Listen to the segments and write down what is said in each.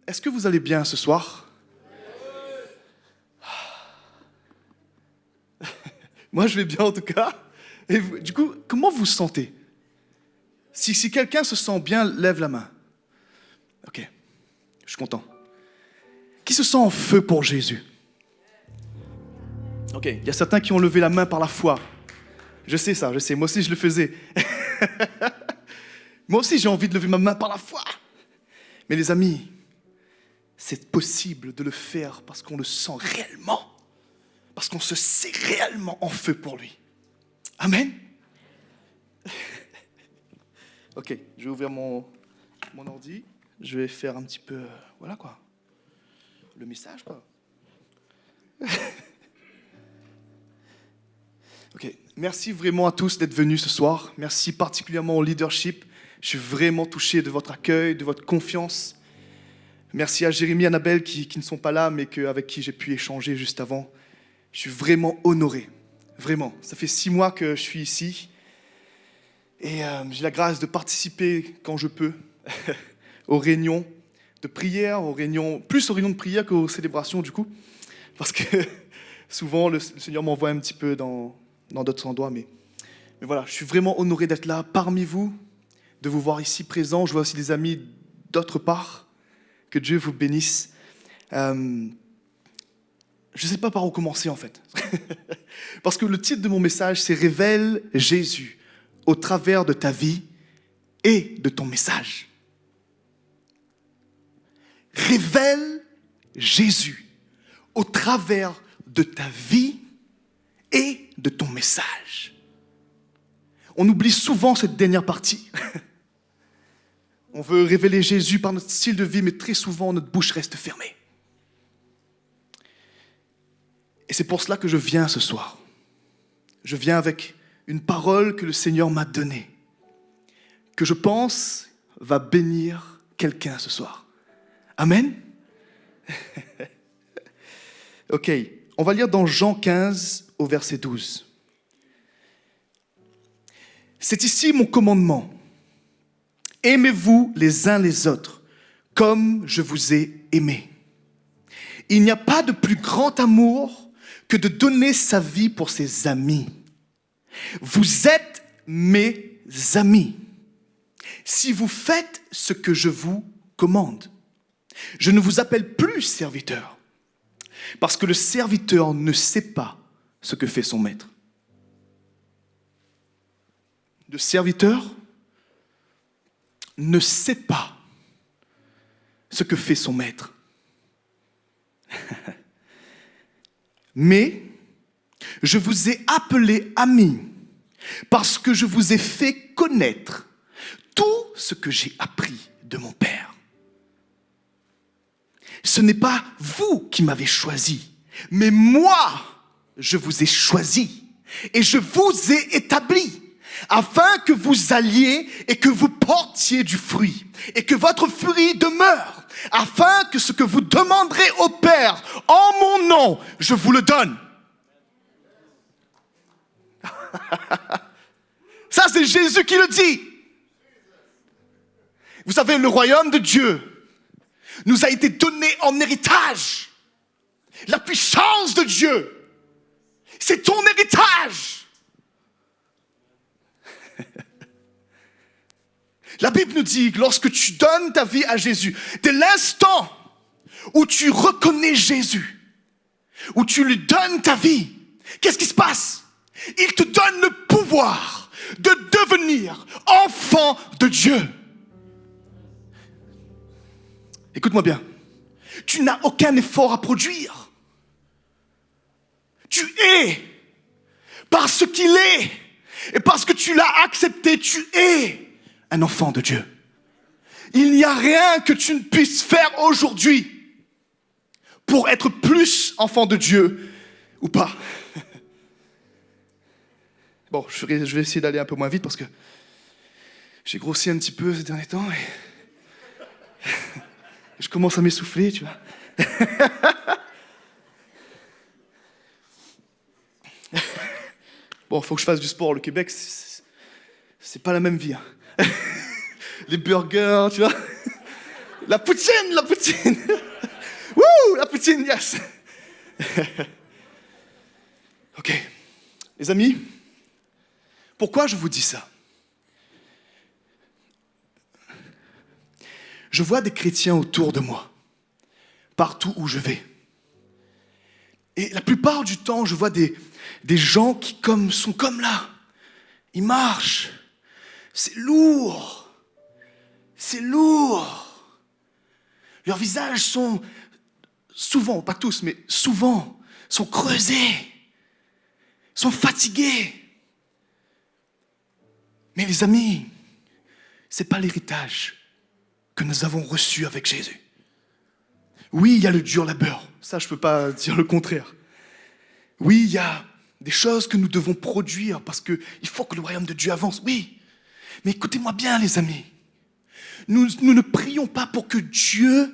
Est-ce que vous allez bien ce soir? Moi, je vais bien en tout cas. Et vous, du coup, comment vous vous sentez? Si quelqu'un se sent bien, lève la main. Ok, je suis content. Qui se sent en feu pour Jésus? Ok, il y a certains qui ont levé la main par la foi. Je sais ça, je sais. Moi aussi, je le faisais. Moi aussi, j'ai envie de lever ma main par la foi. Mais les amis, c'est possible de le faire parce qu'on le sent réellement. Parce qu'on se sait réellement en feu pour lui. Amen. Ok, je vais ouvrir mon ordi. Je vais faire un petit peu, voilà quoi, le message quoi. Ok, merci vraiment à tous d'être venus ce soir. Merci particulièrement au leadership. Je suis vraiment touché de votre accueil, de votre confiance. Merci à Jérémie et Annabelle qui ne sont pas là, mais avec qui j'ai pu échanger juste avant. Je suis vraiment honoré. Vraiment. Ça fait 6 mois que je suis ici. Et j'ai la grâce de participer quand je peux aux réunions de prière, plus aux réunions de prière qu'aux célébrations du coup. Parce que souvent le Seigneur m'envoie un petit peu dans d'autres endroits. Mais voilà, je suis vraiment honoré d'être là parmi vous, de vous voir ici présent. Je vois aussi des amis d'autre part. Que Dieu vous bénisse. Je ne sais pas par où commencer en fait. Parce que le titre de mon message, c'est « Révèle Jésus au travers de ta vie et de ton message ». Révèle Jésus au travers de ta vie et de ton message. On oublie souvent cette dernière partie. On veut révéler Jésus par notre style de vie, mais très souvent, notre bouche reste fermée. Et c'est pour cela que je viens ce soir. Je viens avec une parole que le Seigneur m'a donnée, que je pense va bénir quelqu'un ce soir. Amen. Ok, on va lire dans Jean 15 au verset 12. C'est ici mon commandement. Aimez-vous les uns les autres, comme je vous ai aimé. Il n'y a pas de plus grand amour que de donner sa vie pour ses amis. Vous êtes mes amis, si vous faites ce que je vous commande. Je ne vous appelle plus serviteur, parce que le serviteur ne sait pas ce que fait son maître. Le serviteur ne sait pas ce que fait son maître. Mais je vous ai appelé amis parce que je vous ai fait connaître tout ce que j'ai appris de mon Père. Ce n'est pas vous qui m'avez choisi, mais moi, je vous ai choisi et je vous ai établi afin que vous alliez et que vous portiez du fruit et que votre fruit demeure, afin que ce que vous demanderez au Père en mon nom, je vous le donne. Ça, c'est Jésus qui le dit. Vous savez, le royaume de Dieu nous a été donné en héritage. La puissance de Dieu, c'est ton héritage. La Bible nous dit que lorsque tu donnes ta vie à Jésus, dès l'instant où tu reconnais Jésus, où tu lui donnes ta vie, qu'est-ce qui se passe? Il te donne le pouvoir de devenir enfant de Dieu. Écoute-moi bien, tu n'as aucun effort à produire. Tu es parce qu'il est et parce que tu l'as accepté, tu es un enfant de Dieu. Il n'y a rien que tu ne puisses faire aujourd'hui pour être plus enfant de Dieu ou pas. Bon, je vais essayer d'aller un peu moins vite parce que j'ai grossi un petit peu ces derniers temps et je commence à m'essouffler, tu vois. Bon, il faut que je fasse du sport. Le Québec, c'est pas la même vie. Hein. Les burgers, tu vois. La poutine. poutine. Wouh, la poutine, yes. Ok, les amis, pourquoi je vous dis ça? Je vois des chrétiens autour de moi, partout où je vais. Et la plupart du temps, je vois des gens qui sont comme là. Ils marchent. C'est lourd. C'est lourd. Leurs visages sont souvent, pas tous, mais souvent, sont creusés, sont fatigués. Mais les amis, ce n'est pas l'héritage que nous avons reçu avec Jésus. Oui, il y a le dur labeur. Ça, je ne peux pas dire le contraire. Oui, il y a des choses que nous devons produire parce qu'il faut que le royaume de Dieu avance. Oui. Mais écoutez-moi bien, les amis. Nous ne prions pas pour que Dieu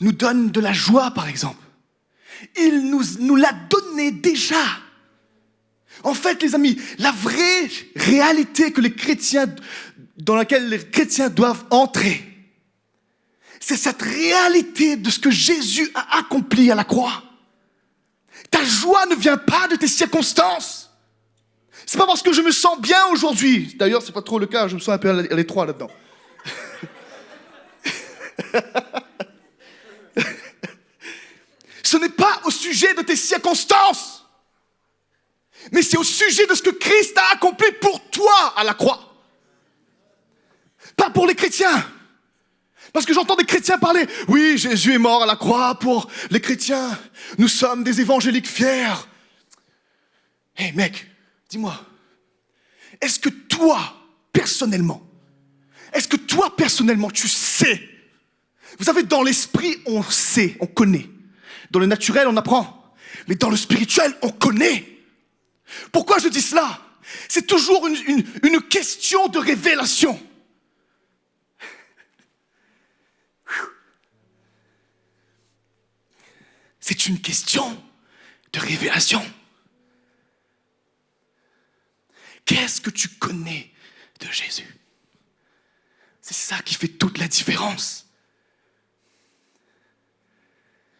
nous donne de la joie, par exemple. Il nous l'a donné déjà. En fait, les amis, la vraie réalité dans laquelle les chrétiens doivent entrer, c'est cette réalité de ce que Jésus a accompli à la croix. Ta joie ne vient pas de tes circonstances. C'est pas parce que je me sens bien aujourd'hui. D'ailleurs, c'est pas trop le cas, je me sens un peu à l'étroit là-dedans. Ce n'est pas au sujet de tes circonstances, mais c'est au sujet de ce que Christ a accompli pour toi à la croix. Pas pour les chrétiens. Parce que j'entends des chrétiens parler, oui, Jésus est mort à la croix pour les chrétiens. Nous sommes des évangéliques fiers. Hé mec, dis-moi, est-ce que toi, personnellement, tu sais? Vous savez, dans l'esprit, on sait, on connaît. Dans le naturel, on apprend. Mais dans le spirituel, on connaît. Pourquoi je dis cela? C'est toujours une question de révélation. C'est une question de révélation. Qu'est-ce que tu connais de Jésus? C'est ça qui fait toute la différence.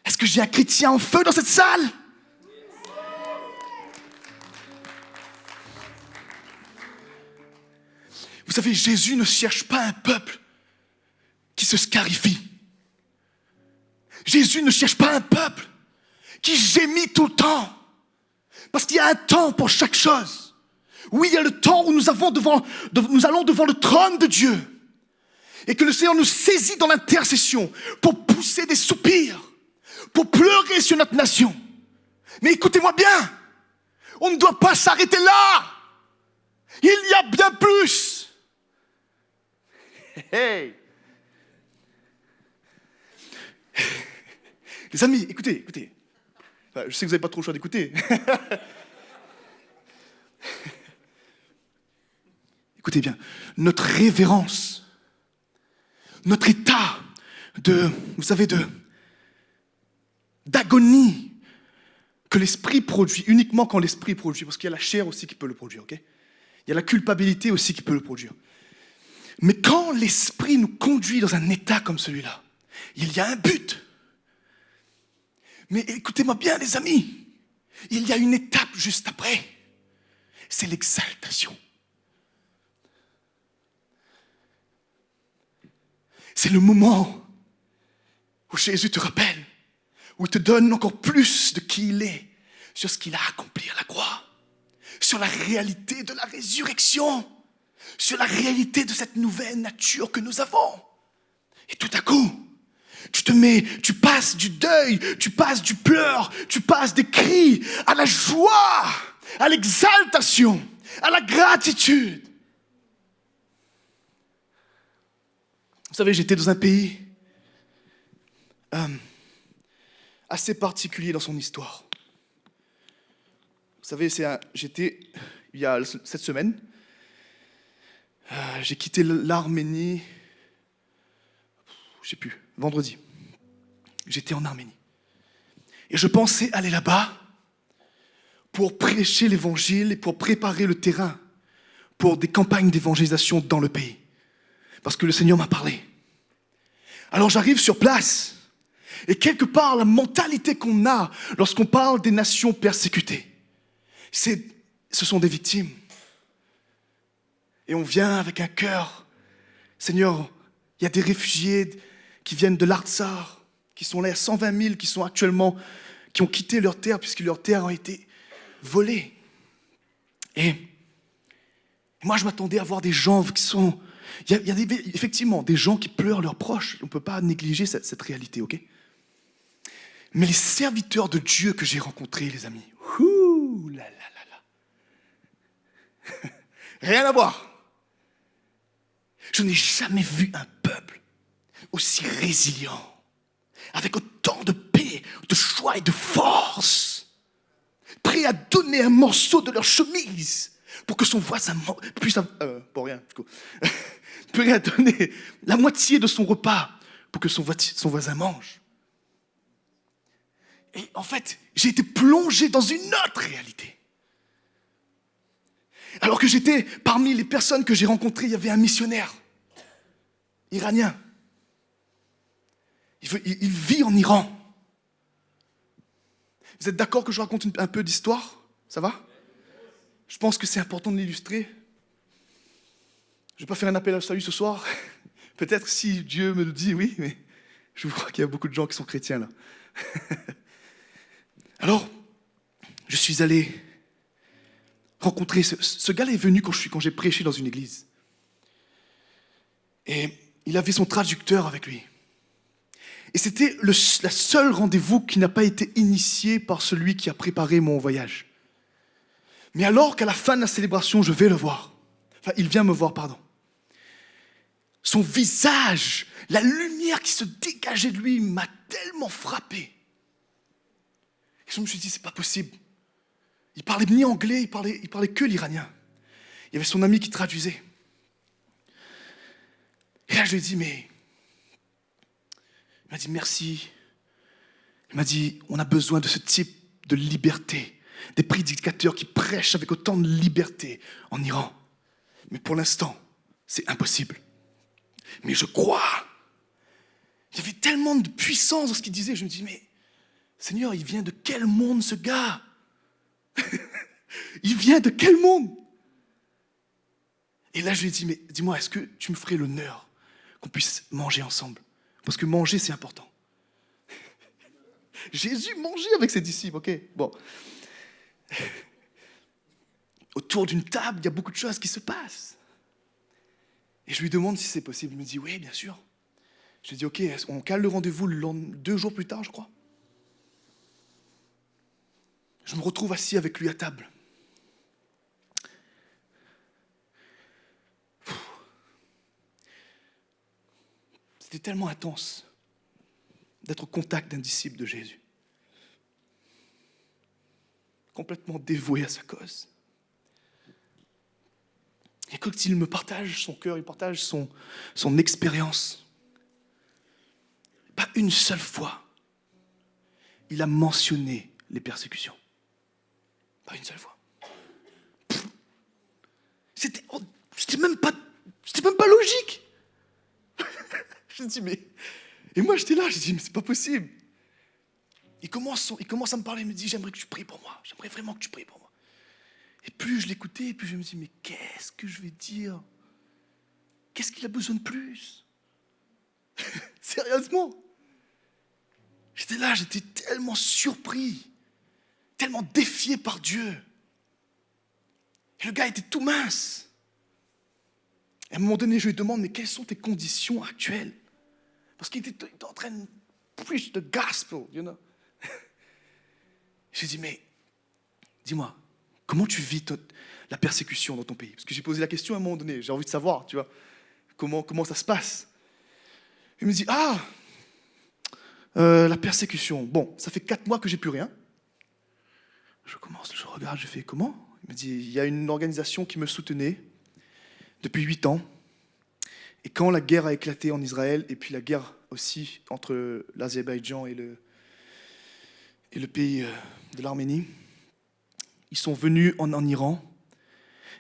Est-ce que j'ai un chrétien en feu dans cette salle? Vous savez, Jésus ne cherche pas un peuple qui se scarifie. Jésus ne cherche pas un peuple qui gémit tout le temps. Parce qu'il y a un temps pour chaque chose. Oui, il y a le temps où nous allons devant le trône de Dieu. Et que le Seigneur nous saisit dans l'intercession pour pousser des soupirs, pour pleurer sur notre nation. Mais écoutez-moi bien, on ne doit pas s'arrêter là. Il y a bien plus. Hey. Les amis, écoutez. Enfin, je sais que vous n'avez pas trop le choix d'écouter. Écoutez bien, notre révérence, notre état d'agonie que l'esprit produit, uniquement quand l'esprit produit, parce qu'il y a la chair aussi qui peut le produire, ok? Il y a la culpabilité aussi qui peut le produire. Mais quand l'esprit nous conduit dans un état comme celui-là, il y a un but. Mais écoutez-moi bien, les amis, il y a une étape juste après. C'est l'exaltation. C'est le moment où Jésus te rappelle, où il te donne encore plus de qui il est, sur ce qu'il a accompli à la croix, sur la réalité de la résurrection, sur la réalité de cette nouvelle nature que nous avons. Et tout à coup, tu passes du deuil, tu passes du pleur, tu passes des cris à la joie, à l'exaltation, à la gratitude. Vous savez, j'étais dans un pays assez particulier dans son histoire. Vous savez, j'étais, il y a cette semaine, j'ai quitté l'Arménie, je sais plus, vendredi. J'étais en Arménie. Et je pensais aller là-bas pour prêcher l'évangile et pour préparer le terrain pour des campagnes d'évangélisation dans le pays. Parce que le Seigneur m'a parlé. Alors j'arrive sur place Et quelque part, la mentalité qu'on a lorsqu'on parle des nations persécutées, ce sont des victimes. Et on vient avec un cœur. Seigneur, il y a des réfugiés qui viennent de l'Artsar, qui sont là, il y a 120 000 qui sont actuellement, qui ont quitté leur terre puisque leurs terres ont été volées. Et moi, je m'attendais à voir des gens qui sont... Il y a effectivement des gens qui pleurent leurs proches. On ne peut pas négliger cette réalité, ok? Mais les serviteurs de Dieu que j'ai rencontrés, les amis, ouh là là là là. Rien à voir. Je n'ai jamais vu un peuple aussi résilient, avec autant de paix, de joie et de force, prêt à donner un morceau de leur chemise pour que son voisin puisse... pour rien, du coup. Prêt à donner la moitié de son repas pour que son voisin mange. Et en fait, j'ai été plongé dans une autre réalité. Alors que j'étais parmi les personnes que j'ai rencontrées, il y avait un missionnaire iranien. Il vit en Iran. Vous êtes d'accord que je raconte un peu d'histoire? Ça va? Je pense que c'est important de l'illustrer. Je ne vais pas faire un appel à salut ce soir. Peut-être si Dieu me le dit, oui, mais je crois qu'il y a beaucoup de gens qui sont chrétiens là. Alors, je suis allé rencontrer... Ce gars-là est venu quand j'ai prêché dans une église. Et il avait son traducteur avec lui. Et c'était la seule rendez-vous qui n'a pas été initié par celui qui a préparé mon voyage. Mais alors qu'à la fin de la célébration, je vais le voir. Enfin, il vient me voir, pardon. Son visage, la lumière qui se dégageait de lui m'a tellement frappé. Et je me suis dit, c'est pas possible. Il parlait ni anglais, il parlait que l'iranien. Il y avait son ami qui traduisait. Et là, je lui ai dit, mais... Il m'a dit, merci. Il m'a dit, on a besoin de ce type de liberté. Des prédicateurs qui prêchent avec autant de liberté en Iran. Mais pour l'instant, c'est impossible. Mais je crois. Il y avait tellement de puissance dans ce qu'il disait. Je me dis, mais Seigneur, il vient de quel monde ce gars? Il vient de quel monde? Et là, je lui ai dit, mais dis-moi, est-ce que tu me ferais l'honneur qu'on puisse manger ensemble? Parce que manger, c'est important. Jésus mangeait avec ses disciples, ok? Bon. Autour d'une table, il y a beaucoup de choses qui se passent. Et je lui demande si c'est possible. Il me dit, oui, bien sûr. Je lui dis, ok, on cale le rendez-vous 2 jours plus tard, je crois. Je me retrouve assis avec lui à table. C'était tellement intense d'être au contact d'un disciple de Jésus. Complètement dévoué à sa cause. Et quand il me partage son cœur, il partage son expérience, pas une seule fois, il a mentionné les persécutions. Pas une seule fois. C'était même pas logique. Je me dis, mais... Et moi, j'étais là, je dis, mais c'est pas possible. Il commence à me parler, il me dit, j'aimerais que tu pries pour moi. J'aimerais vraiment que tu pries pour moi. Et plus je l'écoutais, plus je me dis, mais qu'est-ce que je vais dire? Qu'est-ce qu'il a besoin de plus? Sérieusement. J'étais là, j'étais tellement surpris, tellement défié par Dieu. Et le gars était tout mince. Et à un moment donné, je lui demande, mais quelles sont tes conditions actuelles? Parce qu'il était en train de preach the gospel, you know. Je lui dis, mais dis-moi, comment tu vis la persécution dans ton pays? Parce que j'ai posé la question à un moment donné, j'ai envie de savoir, tu vois, comment ça se passe. Il me dit, la persécution, bon, ça fait 4 mois que j'ai plus rien. Je regarde, je fais, comment? Il me dit, il y a une organisation qui me soutenait depuis 8 ans. Et quand la guerre a éclaté en Israël, et puis la guerre aussi entre l'Azerbaïdjan et le pays de l'Arménie, ils sont venus en Iran,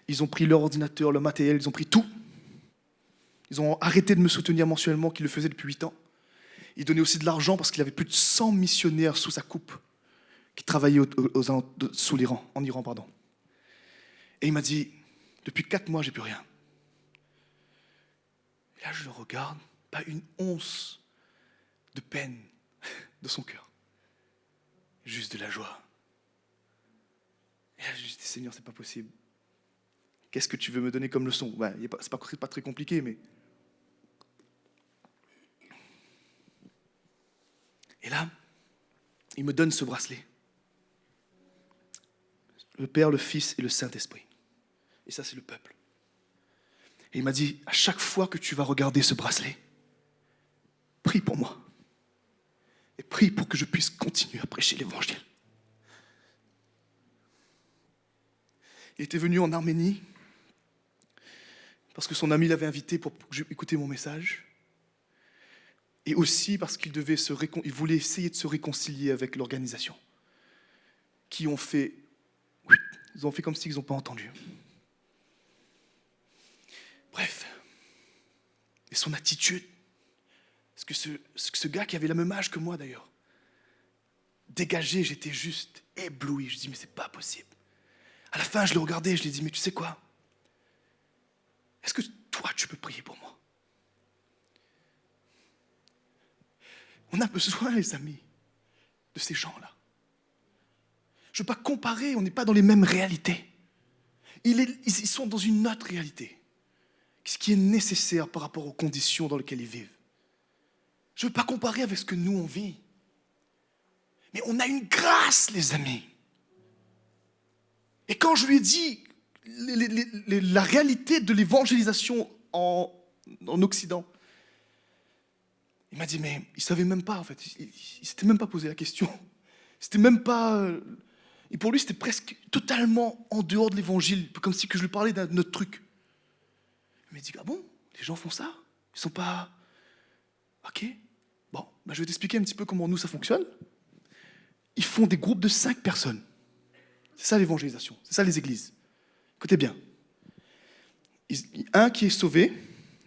ils ont pris leur ordinateur, leur matériel, ils ont pris tout. Ils ont arrêté de me soutenir mensuellement, qu'ils le faisaient depuis 8 ans. Il donnait aussi de l'argent parce qu'il avait plus de 100 missionnaires sous sa coupe qui travaillaient sous l'Iran, en Iran, pardon. Et il m'a dit, depuis 4 mois, j'ai plus rien. Et là, je le regarde, pas une once de peine de son cœur. Juste de la joie. Et là, je lui dis, Seigneur, c'est pas possible. Qu'est-ce que tu veux me donner comme leçon? C'est pas très compliqué, mais... Et là, il me donne ce bracelet. Le Père, le Fils et le Saint-Esprit. Et ça, c'est le peuple. Et il m'a dit, à chaque fois que tu vas regarder ce bracelet, prie pour moi. Et prie pour que je puisse continuer à prêcher l'évangile. Il était venu en Arménie parce que son ami l'avait invité pour écouter mon message. Et aussi parce qu'il il voulait essayer de se réconcilier avec l'organisation. Ils ont fait comme s'ils n'ont pas entendu. Bref. Et son attitude, ce gars qui avait le même âge que moi d'ailleurs, dégagé, j'étais juste ébloui. Je dis, mais c'est pas possible. À la fin, je le regardais et je lui ai dit, mais tu sais quoi? Est-ce que toi, tu peux prier pour moi? On a besoin, les amis, de ces gens-là. Je ne veux pas comparer, on n'est pas dans les mêmes réalités. Ils sont dans une autre réalité. Ce qui est nécessaire par rapport aux conditions dans lesquelles ils vivent. Je ne veux pas comparer avec ce que nous, on vit. Mais on a une grâce, les amis. Et quand je lui ai dit la réalité de l'évangélisation en Occident, il m'a dit, mais il ne savait même pas, en fait. Il ne s'était même pas posé la question. C'était même pas... Et pour lui, c'était presque totalement en dehors de l'évangile, comme si que je lui parlais d'un autre truc. Il m'a dit, ah bon, les gens font ça? Ils ne sont pas... Ok. Bon, je vais t'expliquer un petit peu comment nous, ça fonctionne. Ils font des groupes de 5 personnes. C'est ça l'évangélisation, c'est ça les églises. Écoutez bien. Un qui est sauvé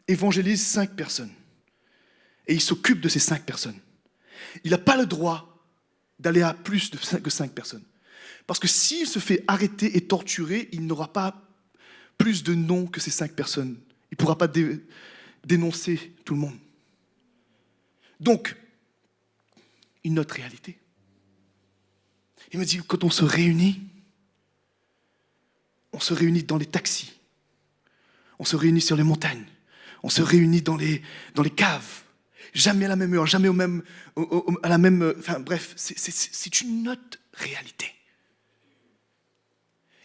évangélise 5 personnes. Et il s'occupe de ces 5 personnes. Il n'a pas le droit d'aller à plus de 5 personnes. Parce que s'il se fait arrêter et torturer, il n'aura pas plus de noms que ces 5 personnes. Il ne pourra pas dénoncer tout le monde. Donc, une autre réalité. Il me dit, quand on se réunit dans les taxis, on se réunit sur les montagnes, on se réunit dans les caves, jamais à la même heure, jamais à la même... Enfin bref, c'est une autre réalité.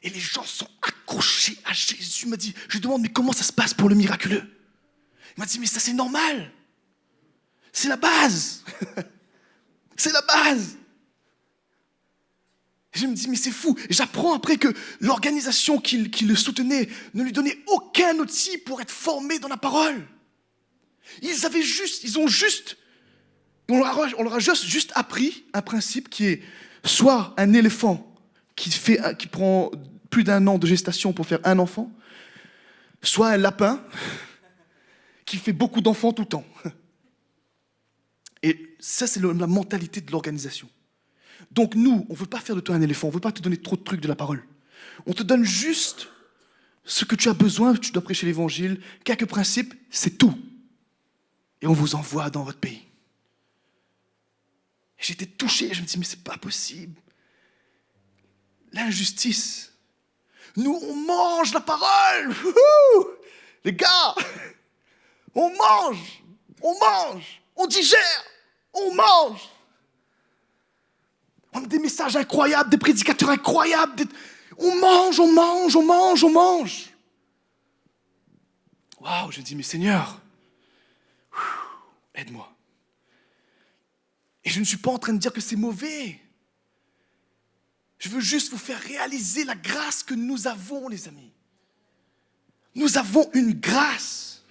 Et les gens sont accrochés à Jésus. Il m'a dit, je lui demande, mais comment ça se passe pour le miraculeux? Il m'a dit, mais ça c'est normal. C'est la base. C'est la base. Et je me dis, mais c'est fou. Et j'apprends après que l'organisation qui le soutenait ne lui donnait aucun outil pour être formé dans la parole. On leur a juste appris un principe qui est soit un éléphant qui prend plus d'1 an de gestation pour faire un enfant, soit un lapin qui fait beaucoup d'enfants tout le temps. Et ça, c'est la mentalité de l'organisation. Donc nous, on ne veut pas faire de toi un éléphant, on ne veut pas te donner trop de trucs de la parole. On te donne juste ce que tu as besoin, tu dois prêcher l'évangile, quelques principes, c'est tout. Et on vous envoie dans votre pays. Et j'étais touché, je me dis, mais c'est pas possible. L'injustice. Nous, on mange la parole. Les gars, on mange, on digère, on mange. On a des messages incroyables, des prédicateurs incroyables. On mange. Waouh, je dis, mais Seigneur, aide-moi. Et je ne suis pas en train de dire que c'est mauvais. Je veux juste vous faire réaliser la grâce que nous avons, les amis. Nous avons une grâce.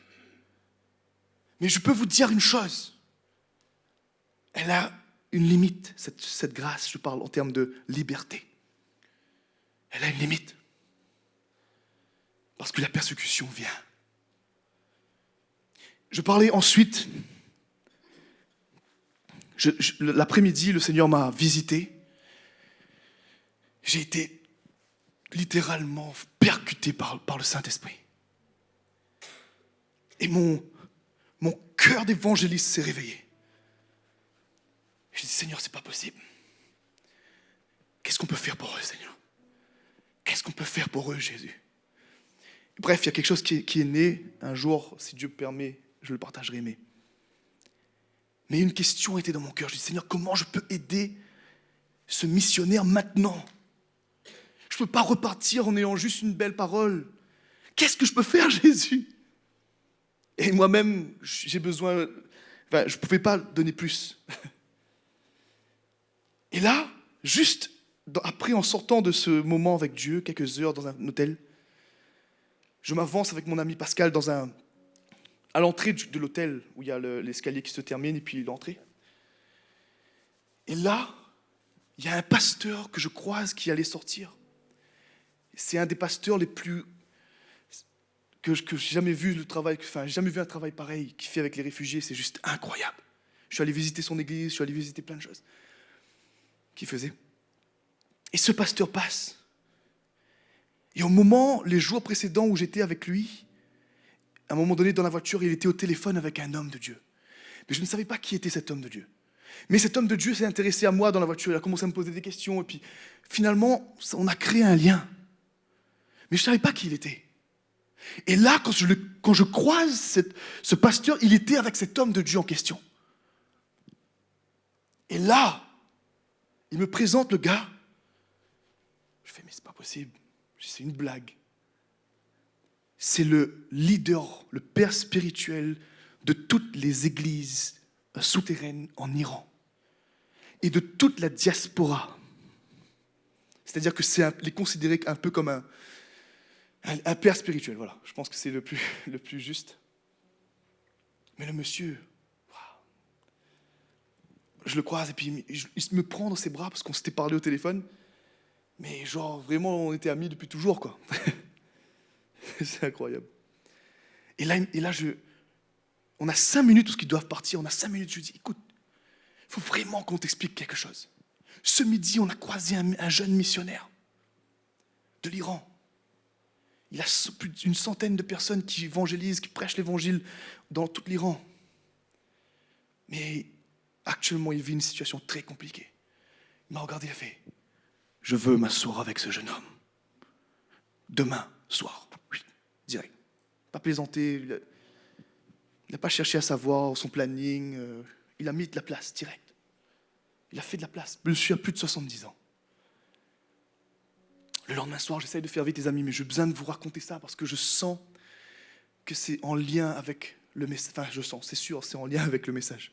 Mais je peux vous dire une chose. Elle a une limite, cette grâce. Je parle en termes de liberté. Elle a une limite. Parce que la persécution vient. Je parlais ensuite L'après-midi, le Seigneur m'a visité. J'ai été littéralement percuté par le Saint-Esprit. Et mon cœur d'évangéliste s'est réveillé. J'ai dit, Seigneur, c'est pas possible. Qu'est-ce qu'on peut faire pour eux, Seigneur? Qu'est-ce qu'on peut faire pour eux, Jésus? Bref, il y a quelque chose qui est né. Un jour, si Dieu permet, je le partagerai. Mais une question était dans mon cœur. Je dis, Seigneur, comment je peux aider ce missionnaire maintenant? Je ne peux pas repartir en ayant juste une belle parole. Qu'est-ce que je peux faire, Jésus? Et moi-même, j'ai besoin... je ne pouvais pas donner plus. Et là, juste après, en sortant de ce moment avec Dieu, quelques heures dans un hôtel, je m'avance avec mon ami Pascal à l'entrée de l'hôtel, où il y a l'escalier qui se termine, et puis l'entrée. Et là, il y a un pasteur que je croise qui allait sortir. C'est un des pasteurs les plus... que j'ai jamais vu j'ai jamais vu un travail pareil qu'il fait avec les réfugiés, c'est juste incroyable. Je suis allé visiter son église, je suis allé visiter plein de choses qu'il faisait. Et ce pasteur passe. Et au moment, les jours précédents où j'étais avec lui, à un moment donné dans la voiture, il était au téléphone avec un homme de Dieu. Mais je ne savais pas qui était cet homme de Dieu. Mais cet homme de Dieu s'est intéressé à moi dans la voiture, il a commencé à me poser des questions, et puis finalement, on a créé un lien. Mais je ne savais pas qui il était. Et là, quand je croise ce pasteur, il était avec cet homme de Dieu en question. Et là, il me présente le gars. Je fais, mais c'est pas possible. C'est une blague. C'est le leader, le père spirituel de toutes les églises souterraines en Iran et de toute la diaspora. C'est-à-dire que il est considéré un peu comme un père spirituel. Voilà, je pense que c'est le plus juste. Mais le monsieur, je le croise et puis il me prend dans ses bras parce qu'on s'était parlé au téléphone. Mais genre, vraiment, on était amis depuis toujours, quoi. C'est incroyable. Et là, on a 5 minutes parce qu'ils doivent partir. On a 5 minutes. Je lui dis, écoute, il faut vraiment qu'on t'explique quelque chose. Ce midi, on a croisé un jeune missionnaire de l'Iran. Il a plus d'une centaine de personnes qui évangélisent, qui prêchent l'évangile dans tout l'Iran. Mais actuellement, il vit une situation très compliquée. Il m'a regardé, il a fait, je veux m'asseoir avec ce jeune homme. Demain soir. Oui, direct. Pas plaisanter. Il n'a pas cherché à savoir son planning. Il a mis de la place, direct. Il a fait de la place. Monsieur a plus de 70 ans. Le lendemain soir, j'essaye de faire vite les amis, mais j'ai besoin de vous raconter ça parce que je sens que c'est en lien avec le message. Enfin, je sens, c'est sûr, c'est en lien avec le message.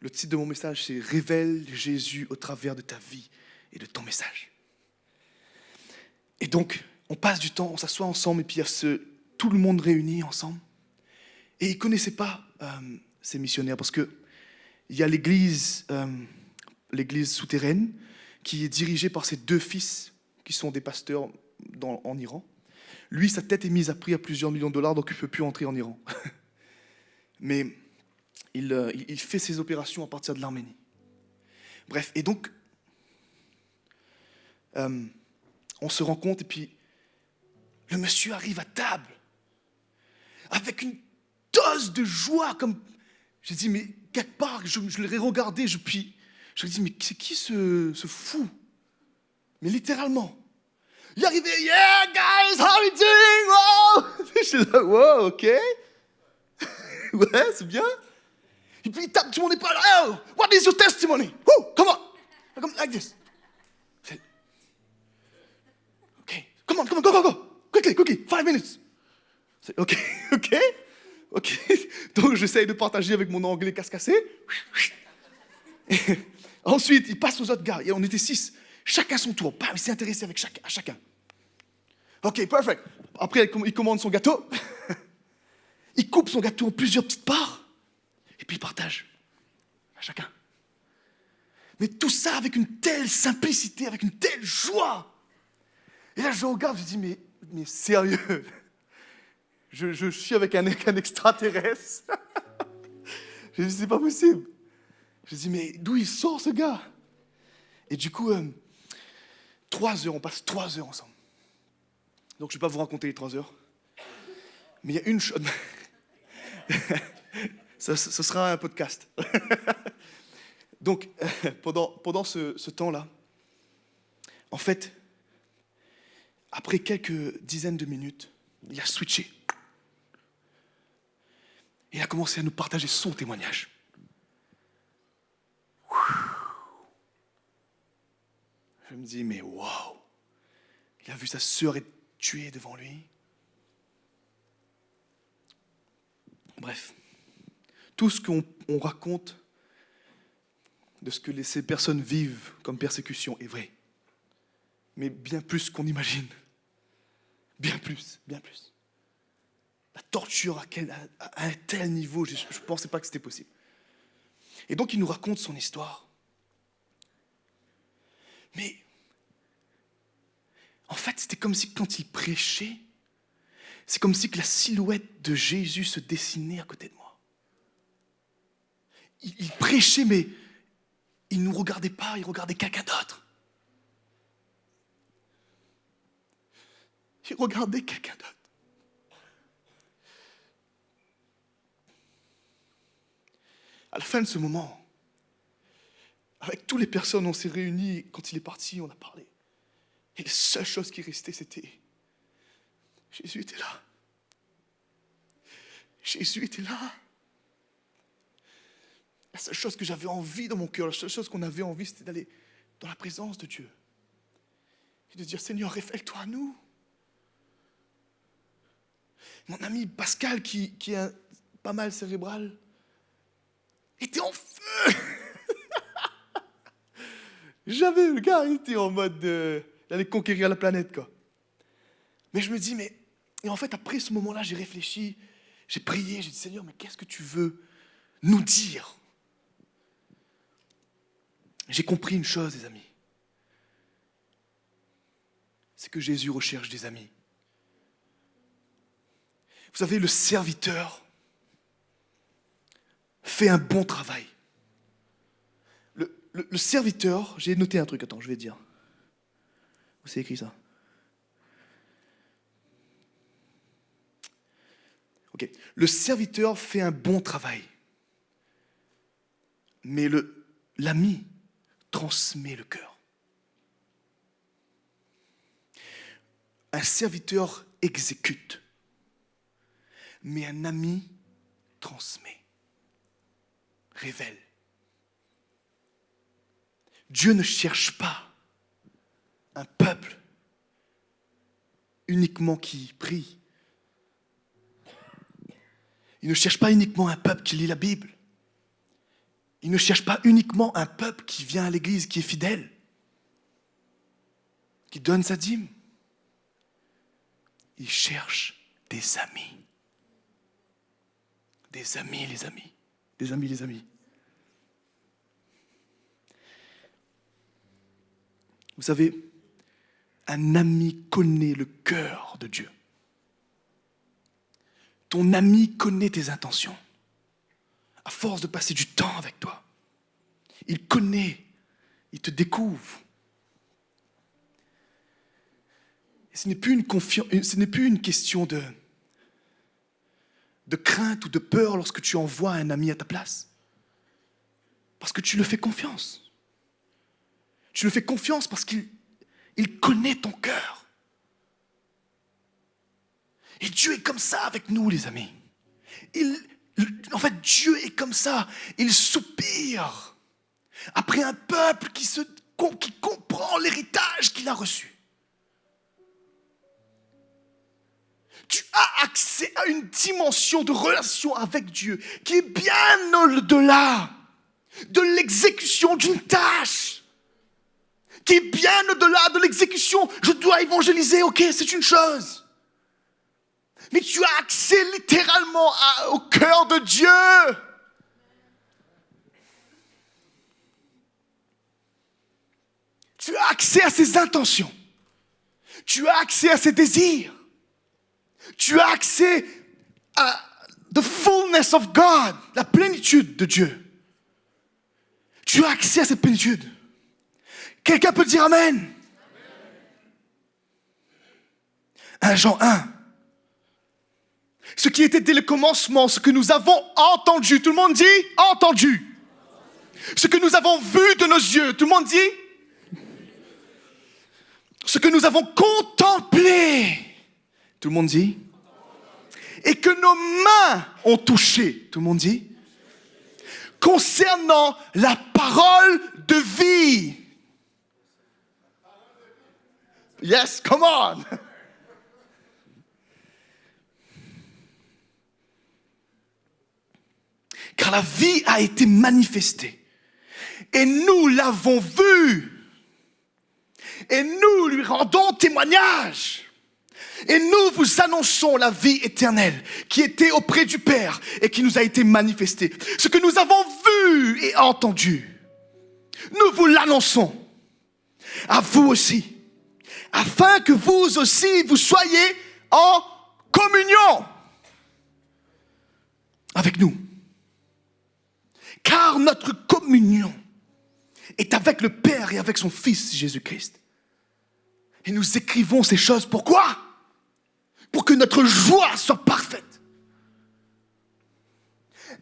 Le titre de mon message, c'est « Révèle Jésus au travers de ta vie et de ton message ». Et donc, on passe du temps, on s'assoit ensemble, et puis il y a tout le monde réuni ensemble. Et ils ne connaissaient pas ces missionnaires, parce qu'il y a l'église souterraine, qui est dirigée par ses 2 fils, qui sont des pasteurs en Iran. Lui, sa tête est mise à prix à plusieurs millions de dollars, donc il ne peut plus entrer en Iran. Mais il fait ses opérations à partir de l'Arménie. Bref, et donc, on se rend compte, et puis le monsieur arrive à table avec une dose de joie. Comme j'ai dit, mais quelque part, je l'ai regardé, puis je lui ai dit, mais c'est qui ce fou? Mais littéralement. Il est arrivé, yeah, guys, how you doing? Wow! J'étais là, wow, ok. Ouais, c'est bien. Et puis il tape sur mon épaule, oh, what is your testimony? Woo, come on. Come like this. Okay, come on, go. Quickly, 5 minutes. Ok. Donc j'essaye de partager avec mon anglais casse-cassé. Ensuite, il passe aux autres gars. Et on était 6. Chacun son tour. Bam, il s'est intéressé à chacun. Ok, perfect. Après, il commande son gâteau. Il coupe son gâteau en plusieurs petites parts. Et puis il partage à chacun. Mais tout ça avec une telle simplicité, avec une telle joie. Et là, je regarde, je dis, mais sérieux, je suis avec un extraterrestre. Je dis, c'est pas possible. Je dis, mais d'où il sort ce gars? Et du coup, 3 heures, on passe 3 heures ensemble. Donc je ne vais pas vous raconter les 3 heures. Mais il y a une chose. Ce sera un podcast. Donc, pendant ce temps-là, en fait, après quelques dizaines de minutes, il a switché. Il a commencé à nous partager son témoignage. Je me dis, mais waouh! Il a vu sa sœur être tuée devant lui. Bref, tout ce qu'on raconte de ce que ces personnes vivent comme persécution est vrai. Mais bien plus qu'on imagine. Bien plus, bien plus. La torture à un tel niveau, je ne pensais pas que c'était possible. Et donc il nous raconte son histoire. Mais en fait, c'était comme si quand il prêchait, c'est comme si que la silhouette de Jésus se dessinait à côté de moi. Il prêchait, mais il ne nous regardait pas, il regardait quelqu'un d'autre. Il regardait quelqu'un d'autre. À la fin de ce moment, avec toutes les personnes, on s'est réunis. Quand il est parti, on a parlé. Et la seule chose qui restait, c'était Jésus était là. Jésus était là. La seule chose que j'avais envie dans mon cœur, la seule chose qu'on avait envie, c'était d'aller dans la présence de Dieu. Et de dire, Seigneur, révèle-toi à nous. Mon ami Pascal, qui est pas mal cérébral, était en feu. Jamais, le gars, il était en mode, il allait conquérir la planète, quoi. Mais je me dis, et en fait, après ce moment-là, j'ai réfléchi, j'ai prié, j'ai dit, Seigneur, mais qu'est-ce que tu veux nous dire? J'ai compris une chose, les amis. C'est que Jésus recherche des amis. Vous savez, le serviteur fait un bon travail. Le serviteur, j'ai noté un truc, attends, je vais dire. Où c'est écrit ça? Ok. Le serviteur fait un bon travail. Mais l'ami transmet le cœur. Un serviteur exécute. Mais un ami transmet, révèle. Dieu ne cherche pas un peuple uniquement qui prie. Il ne cherche pas uniquement un peuple qui lit la Bible. Il ne cherche pas uniquement un peuple qui vient à l'église, qui est fidèle, qui donne sa dîme. Il cherche des amis. Des amis, les amis. Des amis, les amis. Vous savez, un ami connaît le cœur de Dieu. Ton ami connaît tes intentions. À force de passer du temps avec toi, il connaît, il te découvre. Et ce n'est plus une question de crainte ou de peur lorsque tu envoies un ami à ta place. Parce que tu le fais confiance. Tu le fais confiance parce qu'il connaît ton cœur. Et Dieu est comme ça avec nous, les amis. En fait, Dieu est comme ça. Il soupire après un peuple qui comprend l'héritage qu'il a reçu. Tu as accès à une dimension de relation avec Dieu qui est bien au-delà de l'exécution d'une tâche, qui est bien au-delà de l'exécution. Je dois évangéliser, ok, c'est une chose. Mais tu as accès littéralement au cœur de Dieu. Tu as accès à ses intentions. Tu as accès à ses désirs. Tu as accès à the fullness of God, la plénitude de Dieu. Tu as accès à cette plénitude. Quelqu'un peut dire Amen. 1 Jean 1. Ce qui était dès le commencement, ce que nous avons entendu. Tout le monde dit entendu. Ce que nous avons vu de nos yeux. Tout le monde dit ce que nous avons contemplé. Tout le monde dit et que nos mains ont touché. Tout le monde dit concernant la parole de vie. Yes, come on. Car la vie a été manifestée. Et nous l'avons vue. Et nous lui rendons témoignage. Et nous vous annonçons la vie éternelle qui était auprès du Père et qui nous a été manifestée. Ce que nous avons vu et entendu, nous vous l'annonçons à vous aussi, afin que vous aussi vous soyez en communion avec nous. Car notre communion est avec le Père et avec son Fils Jésus-Christ. Et nous écrivons ces choses. Pourquoi? Pour que notre joie soit parfaite.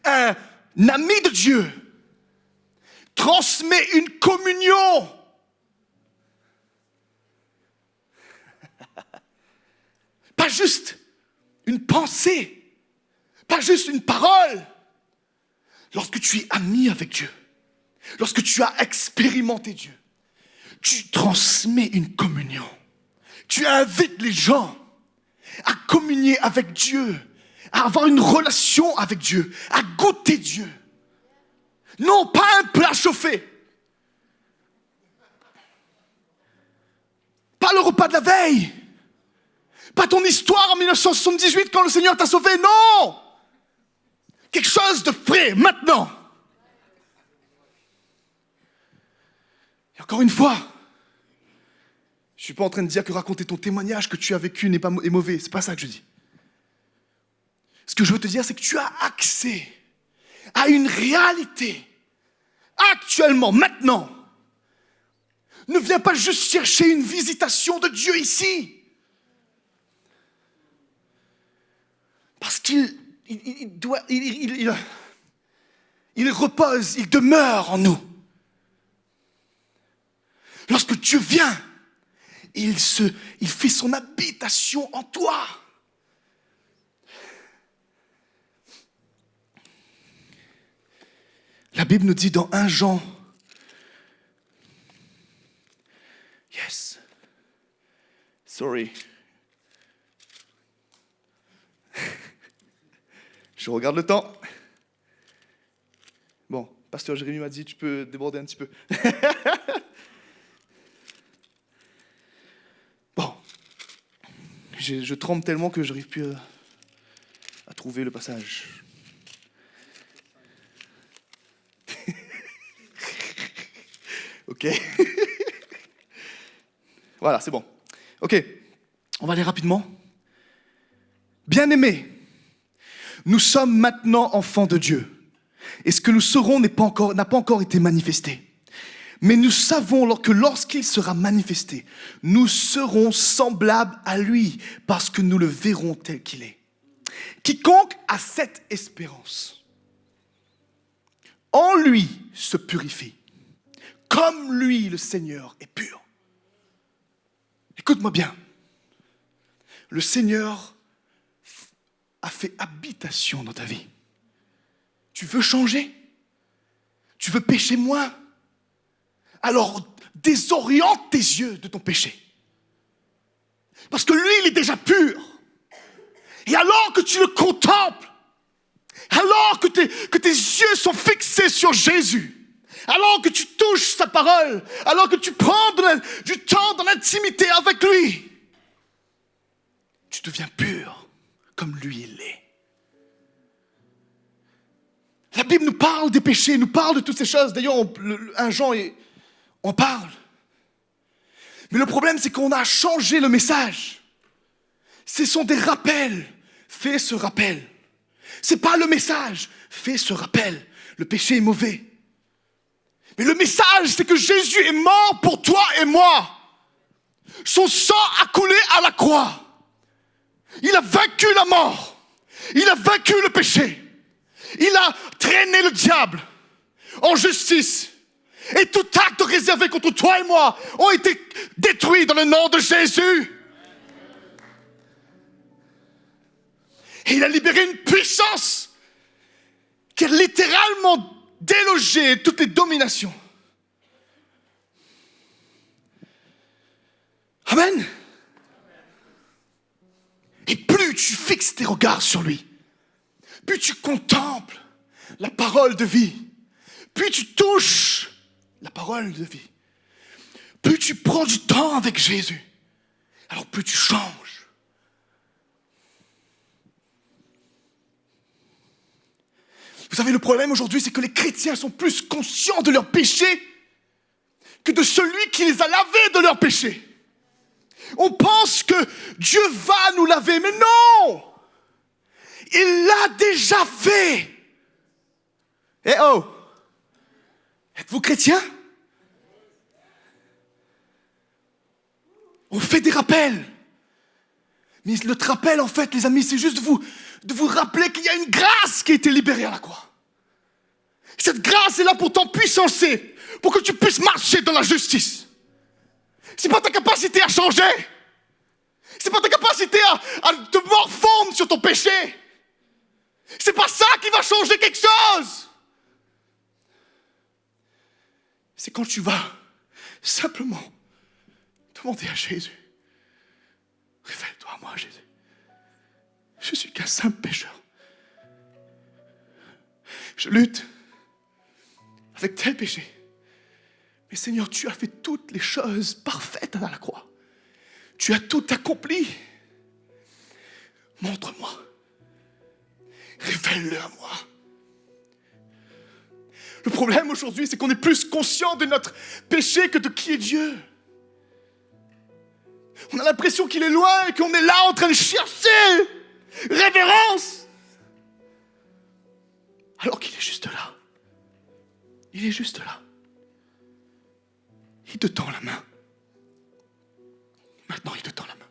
Un ami de Dieu transmet une communion. Pas juste une pensée, pas juste une parole. Lorsque tu es ami avec Dieu, lorsque tu as expérimenté Dieu, tu transmets une communion. Tu invites les gens à communier avec Dieu, à avoir une relation avec Dieu, à goûter Dieu. Non, pas un plat chauffé. Pas le repas de la veille. Pas ton histoire en 1978 quand le Seigneur t'a sauvé. Non! Quelque chose de frais, maintenant. Et encore une fois, je ne suis pas en train de dire que raconter ton témoignage que tu as vécu est mauvais. C'est pas ça que je dis. Ce que je veux te dire, c'est que tu as accès à une réalité. Actuellement, maintenant. Ne viens pas juste chercher une visitation de Dieu ici. Parce qu'il repose, il demeure en nous. Lorsque Dieu vient, il fait son habitation en toi. La Bible nous dit dans 1 Jean, yes, sorry, je regarde le temps. Bon, pasteur Jérémy m'a dit, tu peux déborder un petit peu. Bon, je tremble tellement que je n'arrive plus à trouver le passage. Ok. Voilà, c'est bon. Ok, on va aller rapidement. Bien-aimés, nous sommes maintenant enfants de Dieu. Et ce que nous serons n'a pas encore été manifesté. Mais nous savons que lorsqu'il sera manifesté, nous serons semblables à lui, parce que nous le verrons tel qu'il est. Quiconque a cette espérance, en lui se purifie, comme lui, le Seigneur, est pur. Écoute-moi bien. Le Seigneur a fait habitation dans ta vie. Tu veux changer? Tu veux pécher moins? Alors, désoriente tes yeux de ton péché. Parce que lui, il est déjà pur. Et alors que tu le contemples, alors que tes yeux sont fixés sur Jésus, alors que tu touches sa parole, alors que tu prends du temps dans l'intimité avec lui, tu deviens pur comme lui il est. La Bible nous parle des péchés, nous parle de toutes ces choses. D'ailleurs, 1 Jean, on parle. Mais le problème, c'est qu'on a changé le message. Ce sont des rappels. Fais ce rappel. Ce n'est pas le message. Fais ce rappel. Le péché est mauvais. Mais le message, c'est que Jésus est mort pour toi et moi. Son sang a coulé à la croix. Il a vaincu la mort. Il a vaincu le péché. Il a traîné le diable en justice. Et tout acte réservé contre toi et moi ont été détruits dans le nom de Jésus. Et il a libéré une puissance qui a littéralement délogé toutes les dominations. Amen. Et plus tu fixes tes regards sur lui, plus tu contemples la parole de vie, plus tu touches la parole de vie, plus tu prends du temps avec Jésus, alors plus tu changes. Vous savez, le problème aujourd'hui, c'est que les chrétiens sont plus conscients de leurs péchés que de celui qui les a lavés de leurs péchés. On pense que Dieu va nous laver, mais non! Il l'a déjà fait. Eh oh! Êtes-vous chrétien? On fait des rappels. Mais le rappel, en fait, les amis, c'est juste de vous rappeler qu'il y a une grâce qui a été libérée à la croix. Cette grâce est là pour t'empuissancer, pour que tu puisses marcher dans la justice. C'est pas ta capacité à changer. C'est pas ta capacité à te morfondre sur ton péché. C'est pas ça qui va changer quelque chose. C'est quand tu vas simplement demander à Jésus, révèle-toi à moi, Jésus. Je suis qu'un simple pécheur. Je lutte avec tel péché. Mais Seigneur, tu as fait toutes les choses parfaites à la croix. Tu as tout accompli. Montre-moi. Révèle-le à moi. Le problème aujourd'hui, c'est qu'on est plus conscient de notre péché que de qui est Dieu. On a l'impression qu'il est loin et qu'on est là en train de chercher révérence. Alors qu'il est juste là. Il est juste là. Il te tend la main. Maintenant, il te tend la main.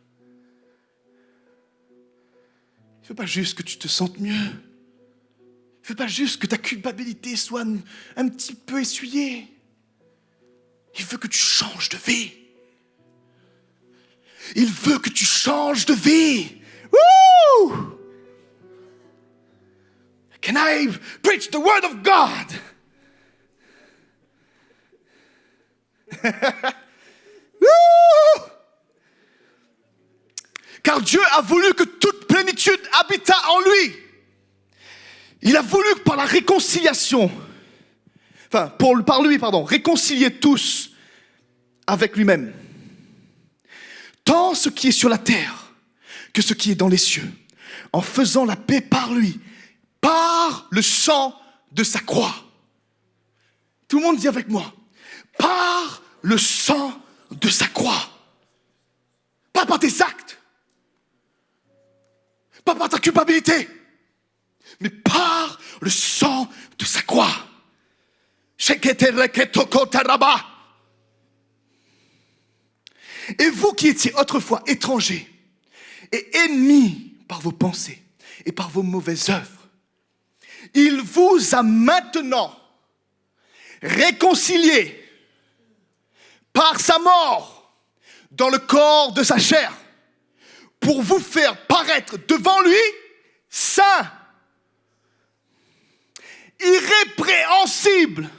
Il ne veut pas juste que tu te sentes mieux. Il ne veut pas juste que ta culpabilité soit un petit peu essuyée. Il veut que tu changes de vie. Il veut que tu changes de vie. Woo! Can I preach the word of God? Woo! Car Dieu a voulu que toute plénitude habitât en lui. Il a voulu par la réconciliation, par lui, réconcilier tous avec lui-même. Tant ce qui est sur la terre que ce qui est dans les cieux, en faisant la paix par lui, par le sang de sa croix. Tout le monde dit avec moi, par le sang de sa croix. Pas par tes actes, pas par ta culpabilité, mais par le sang de sa croix. Et vous qui étiez autrefois étrangers et ennemis par vos pensées et par vos mauvaises œuvres, il vous a maintenant réconciliés par sa mort dans le corps de sa chair pour vous faire paraître devant lui saint, irrépréhensible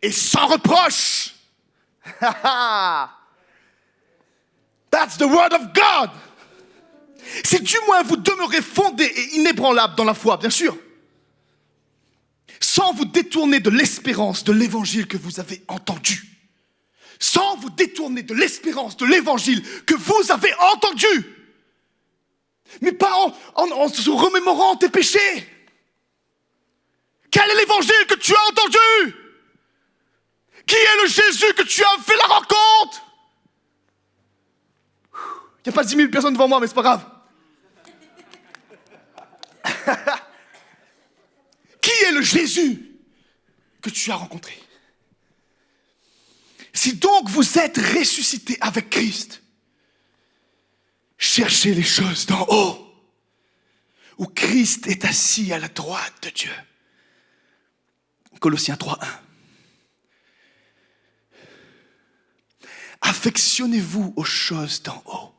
et sans reproche. That's the word of God. Si du moins vous demeurez fondés et inébranlables dans la foi, bien sûr, sans vous détourner de l'espérance de l'évangile que vous avez entendu. Sans vous détourner de l'espérance de l'évangile que vous avez entendu. Mais pas en se remémorant tes péchés. Quel est l'évangile que tu as entendu? Qui est le Jésus que tu as fait la rencontre? Il n'y a pas 10 000 personnes devant moi, mais c'est pas grave. Qui est le Jésus que tu as rencontré? Si donc vous êtes ressuscités avec Christ, cherchez les choses d'en haut, où Christ est assis à la droite de Dieu. Colossiens 3:1. Affectionnez-vous aux choses d'en haut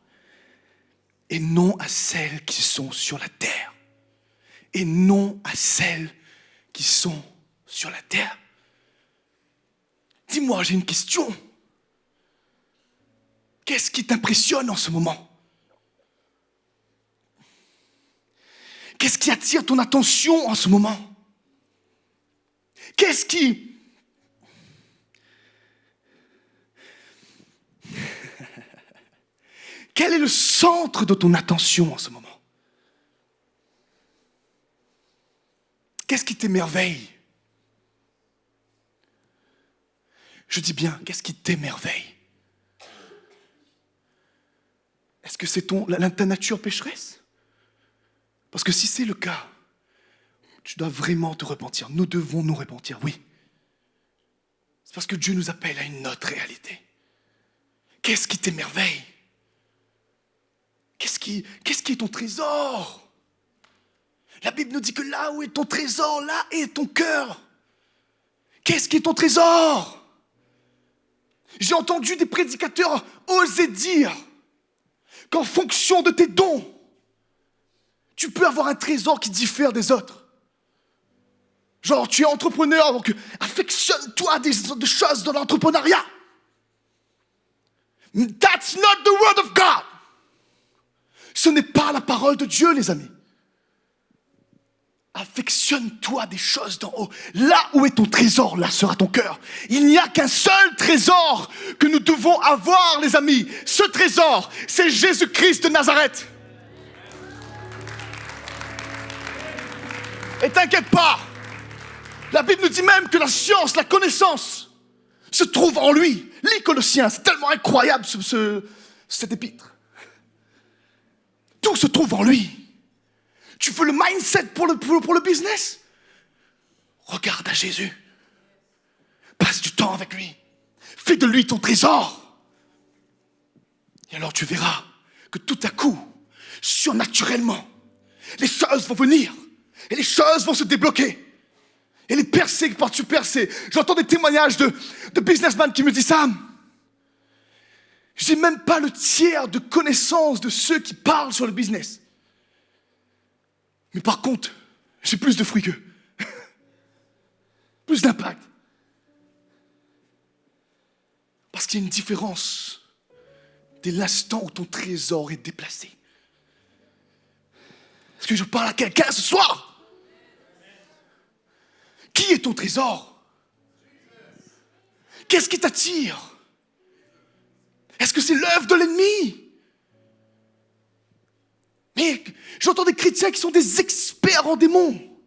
et non à celles qui sont sur la terre. Et non à celles qui sont sur la terre. Dis-moi, j'ai une question. Qu'est-ce qui t'impressionne en ce moment? Qu'est-ce qui attire ton attention en ce moment? Qu'est-ce qui... Quel est le centre de ton attention en ce moment? Qu'est-ce qui t'émerveille? Je dis bien, qu'est-ce qui t'émerveille? Est-ce que c'est ta nature pécheresse? Parce que si c'est le cas, tu dois vraiment te repentir. Nous devons nous repentir, oui. C'est parce que Dieu nous appelle à une autre réalité. Qu'est-ce qui t'émerveille? Qu'est-ce qui est ton trésor? La Bible nous dit que là où est ton trésor, là est ton cœur. Qu'est-ce qui est ton trésor? J'ai entendu des prédicateurs oser dire qu'en fonction de tes dons, tu peux avoir un trésor qui diffère des autres. Genre, tu es entrepreneur, donc affectionne-toi des choses de l'entrepreneuriat. That's not the word of God. Ce n'est pas la parole de Dieu, les amis. Affectionne-toi des choses d'en haut. Là où est ton trésor, là sera ton cœur. Il n'y a qu'un seul trésor que nous devons avoir, les amis. Ce trésor, c'est Jésus-Christ de Nazareth. Et t'inquiète pas, la Bible nous dit même que la science, la connaissance se trouve en lui. Lis Colossiens, c'est tellement incroyable cet épître. Tout se trouve en lui. Tu veux le mindset pour le business? Regarde à Jésus. Passe du temps avec lui. Fais de lui ton trésor. Et alors tu verras que tout à coup, surnaturellement, les choses vont venir. Et les choses vont se débloquer. Et les percées par-dessus percées. J'entends des témoignages de businessmen qui me disent: Sam, j'ai même pas le tiers de connaissances de ceux qui parlent sur le business. Mais par contre, j'ai plus de fruits qu'eux. Plus d'impact. Parce qu'il y a une différence dès l'instant où ton trésor est déplacé. Est-ce que je parle à quelqu'un ce soir? Qui est ton trésor? Qu'est-ce qui t'attire? Est-ce que c'est l'œuvre de l'ennemi? Mais j'entends des chrétiens qui sont des experts en démons.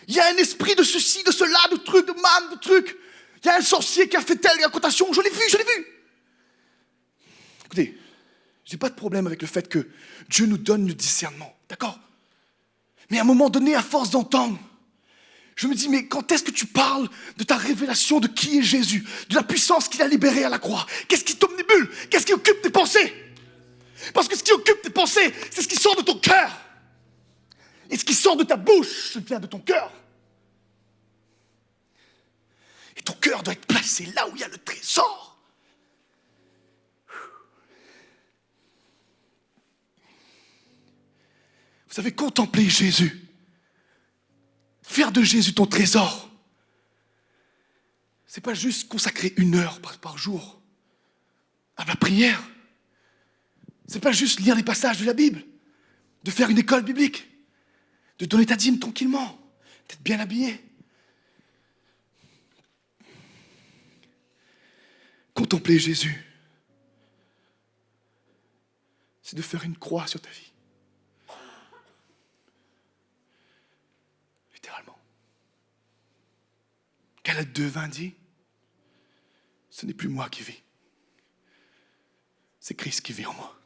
Il y a un esprit de ceci, de cela, de trucs, de mam, de trucs. Il y a un sorcier qui a fait telle incantation. Je l'ai vu. Écoutez, j'ai pas de problème avec le fait que Dieu nous donne le discernement. D'accord? Mais à un moment donné, à force d'entendre, je me dis, mais quand est-ce que tu parles de ta révélation de qui est Jésus, de la puissance qu'il a libérée à la croix? Qu'est-ce qui t'omnibule? Qu'est-ce qui occupe tes pensées? Parce que ce qui occupe tes pensées, c'est ce qui sort de ton cœur. Et ce qui sort de ta bouche vient de ton cœur. Et ton cœur doit être placé là où il y a le trésor. Vous savez, contempler Jésus, faire de Jésus ton trésor, c'est pas juste consacrer 1 heure par jour à la prière. C'est pas juste lire les passages de la Bible, de faire une école biblique, de donner ta dîme tranquillement, d'être bien habillé. Contempler Jésus, c'est de faire une croix sur ta vie. Littéralement. Galates 2:20 dit, ce n'est plus moi qui vis, c'est Christ qui vit en moi.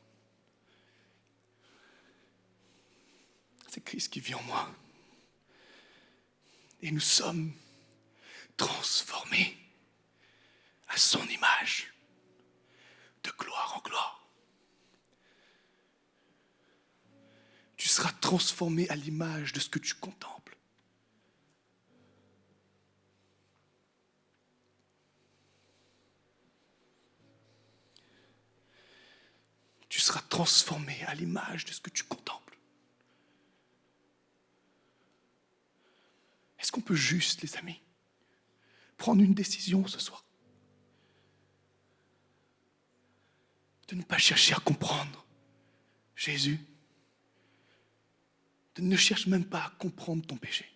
C'est Christ qui vit en moi. Et nous sommes transformés à son image, de gloire en gloire. Tu seras transformé à l'image de ce que tu contemples. Tu seras transformé à l'image de ce que tu contemples. Est-ce qu'on peut juste, les amis, prendre une décision ce soir? De ne pas chercher à comprendre Jésus. De ne cherche même pas à comprendre ton péché.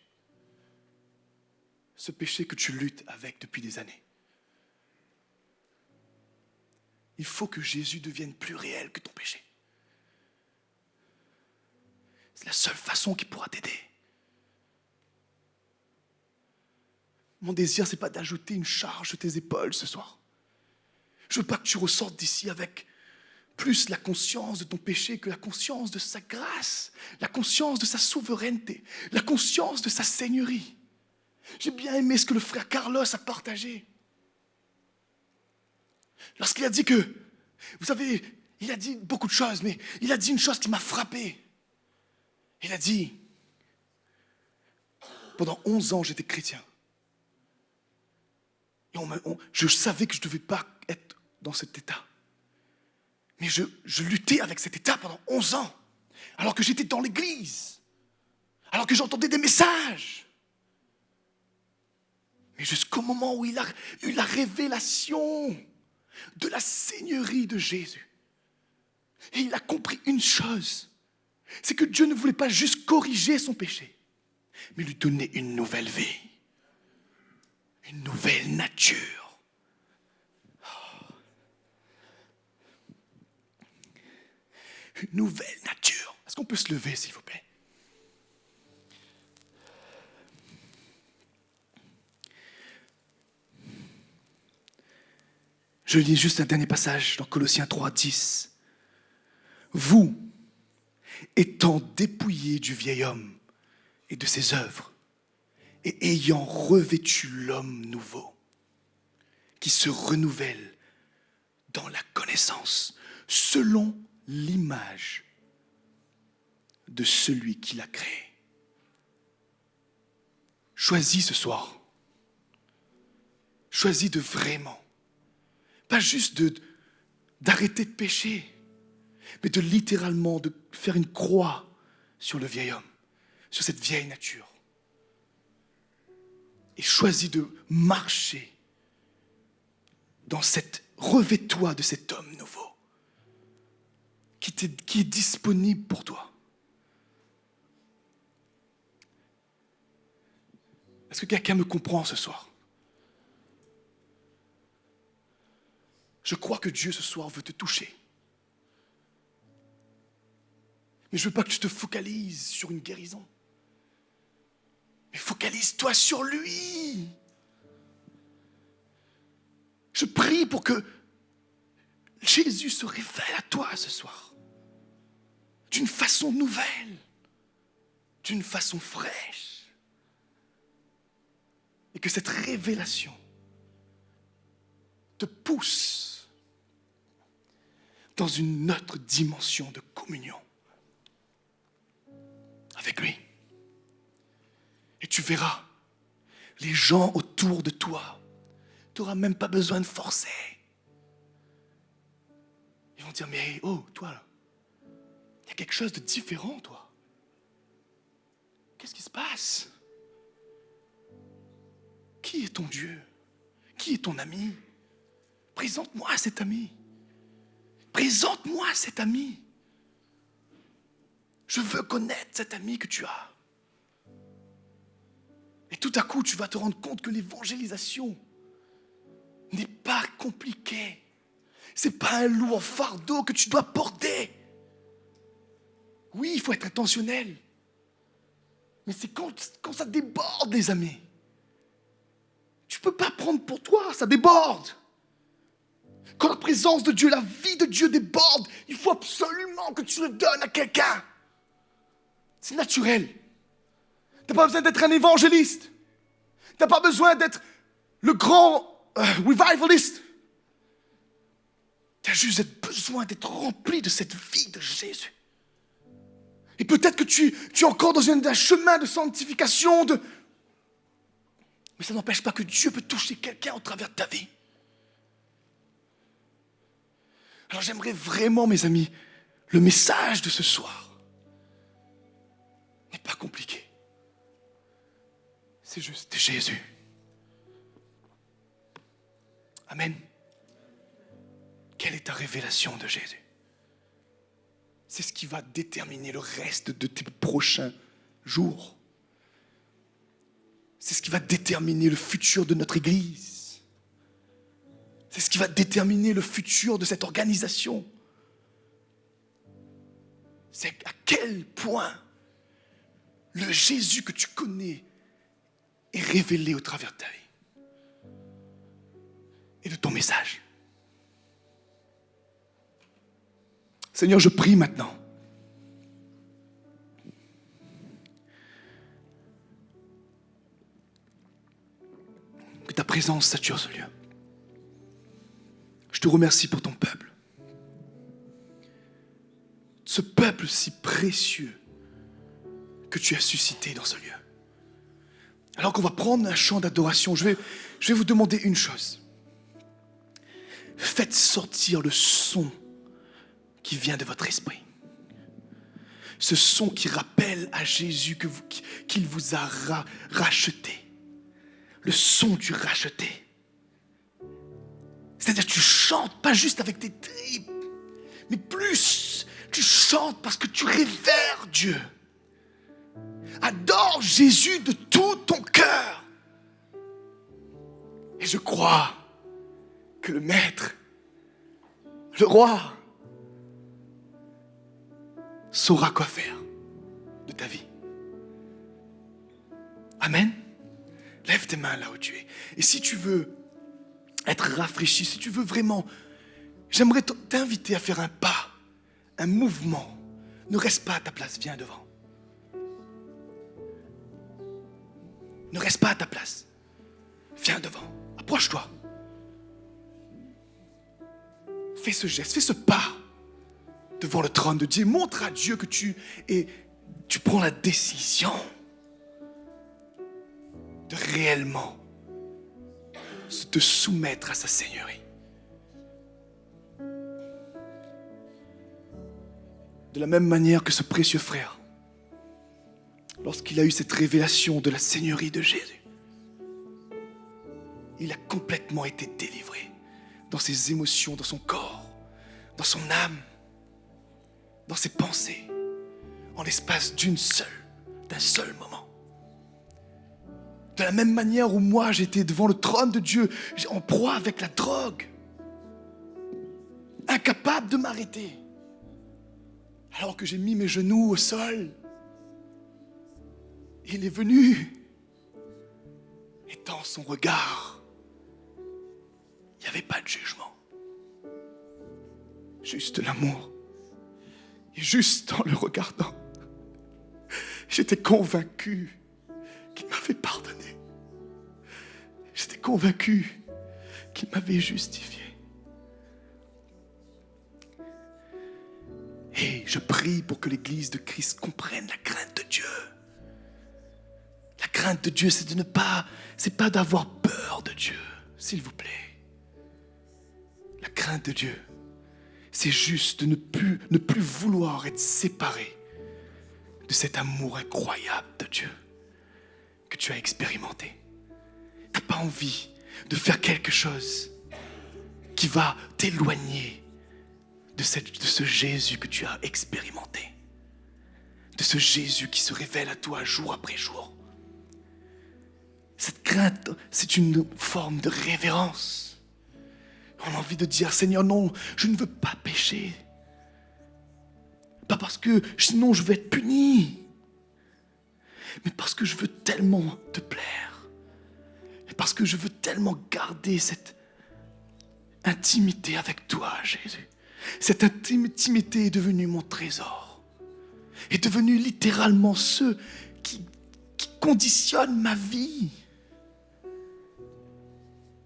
Ce péché que tu luttes avec depuis des années. Il faut que Jésus devienne plus réel que ton péché. C'est la seule façon qui pourra t'aider. Mon désir, ce n'est pas d'ajouter une charge sur tes épaules ce soir. Je ne veux pas que tu ressortes d'ici avec plus la conscience de ton péché que la conscience de sa grâce, la conscience de sa souveraineté, la conscience de sa seigneurie. J'ai bien aimé ce que le frère Carlos a partagé. Lorsqu'il a dit que, vous savez, il a dit beaucoup de choses, mais il a dit une chose qui m'a frappé. Il a dit, pendant 11 ans, j'étais chrétien. Et je savais que je ne devais pas être dans cet état. Mais je luttais avec cet état pendant 11 ans, alors que j'étais dans l'église, alors que j'entendais des messages. Mais jusqu'au moment où il a eu la révélation de la seigneurie de Jésus. Et il a compris une chose, c'est que Dieu ne voulait pas juste corriger son péché, mais lui donner une nouvelle vie, une nouvelle nature. Une nouvelle nature. Est-ce qu'on peut se lever, s'il vous plaît? Je lis juste un dernier passage dans Colossiens 3, 10. Vous, étant dépouillés du vieil homme et de ses œuvres, et ayant revêtu l'homme nouveau, qui se renouvelle dans la connaissance, selon l'image de celui qui l'a créé. Choisis ce soir. Choisis de vraiment, pas juste d'arrêter de pécher, mais de littéralement de faire une croix sur le vieil homme, sur cette vieille nature. Et choisis de marcher dans cette revêt-toi de cet homme nouveau qui est disponible pour toi. Est-ce que quelqu'un me comprend ce soir? Je crois que Dieu ce soir veut te toucher. Mais je ne veux pas que tu te focalises sur une guérison. Mais focalise-toi sur lui. Je prie pour que Jésus se révèle à toi ce soir. D'une façon nouvelle. D'une façon fraîche. Et que cette révélation te pousse dans une autre dimension de communion avec lui. Et tu verras, les gens autour de toi, tu n'auras même pas besoin de forcer. Ils vont dire, mais oh, toi là, il y a quelque chose de différent, toi. Qu'est-ce qui se passe? Qui est ton Dieu? Qui est ton ami? Présente-moi cet ami. Présente-moi cet ami. Je veux connaître cet ami que tu as. Et tout à coup, tu vas te rendre compte que l'évangélisation n'est pas compliquée. Ce n'est pas un lourd fardeau que tu dois porter. Oui, il faut être intentionnel. Mais c'est quand ça déborde, les amis. Tu ne peux pas prendre pour toi, ça déborde. Quand la présence de Dieu, la vie de Dieu déborde, il faut absolument que tu le donnes à quelqu'un. C'est naturel. Tu n'as pas besoin d'être un évangéliste. Tu n'as pas besoin d'être le grand revivaliste. juste besoin d'être rempli de cette vie de Jésus. Et peut-être que tu es encore dans un chemin de sanctification, mais ça n'empêche pas que Dieu peut toucher quelqu'un au travers de ta vie. Alors j'aimerais vraiment, mes amis, le message de ce soir n'est pas compliqué. C'est juste Jésus. Amen. Quelle est ta révélation de Jésus? C'est ce qui va déterminer le reste de tes prochains jours. C'est ce qui va déterminer le futur de notre Église. C'est ce qui va déterminer le futur de cette organisation. C'est à quel point le Jésus que tu connais est révélé au travers de ta vie et de ton message. Seigneur, je prie maintenant que ta présence sature ce lieu. Je te remercie pour ton peuple. Ce peuple si précieux que tu as suscité dans ce lieu. Alors qu'on va prendre un chant d'adoration, je vais vous demander une chose. Faites sortir le son qui vient de votre esprit. Ce son qui rappelle à Jésus qu'il vous a racheté. Le son du racheté. C'est-à-dire que tu chantes pas juste avec tes tripes, mais plus tu chantes parce que tu révères Dieu. Adore Jésus de tout ton cœur. Et je crois que le Maître, le Roi, saura quoi faire de ta vie. Amen. Lève tes mains là où tu es. Et si tu veux être rafraîchi, si tu veux vraiment, j'aimerais t'inviter à faire un pas, un mouvement. Ne reste pas à ta place, viens devant. Ne reste pas à ta place. Viens devant, approche-toi. Fais ce geste, fais ce pas devant le trône de Dieu. Montre à Dieu que tu prends la décision de réellement te soumettre à sa seigneurie. De la même manière que ce précieux frère, lorsqu'il a eu cette révélation de la seigneurie de Jésus, il a complètement été délivré dans ses émotions, dans son corps, dans son âme, dans ses pensées, en l'espace d'un seul moment. De la même manière où moi j'étais devant le trône de Dieu, en proie avec la drogue, incapable de m'arrêter, alors que j'ai mis mes genoux au sol, il est venu, et dans son regard, il n'y avait pas de jugement, juste l'amour. Et juste en le regardant, j'étais convaincu qu'il m'avait pardonné. J'étais convaincu qu'il m'avait justifié. Et je prie pour que l'Église de Christ comprenne la crainte de Dieu. La crainte de Dieu, c'est pas d'avoir peur de Dieu, s'il vous plaît. La crainte de Dieu, c'est juste de ne plus vouloir être séparé de cet amour incroyable de Dieu que tu as expérimenté. Tu n'as pas envie de faire quelque chose qui va t'éloigner de ce Jésus que tu as expérimenté. De ce Jésus qui se révèle à toi jour après jour. Cette crainte, c'est une forme de révérence. On a envie de dire, Seigneur, non, je ne veux pas pécher. Pas parce que sinon je vais être puni, mais parce que je veux tellement te plaire. Et parce que je veux tellement garder cette intimité avec toi, Jésus. Cette intimité est devenue mon trésor. Est devenue littéralement ce qui conditionne ma vie.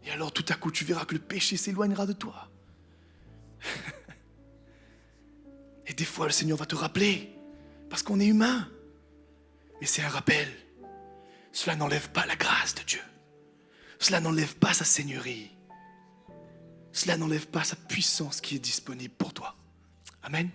Et alors tout à coup tu verras que le péché s'éloignera de toi. Et des fois, le Seigneur va te rappeler, parce qu'on est humain. Mais c'est un rappel. Cela n'enlève pas la grâce de Dieu. Cela n'enlève pas sa seigneurie. Cela n'enlève pas sa puissance qui est disponible pour toi. Amen.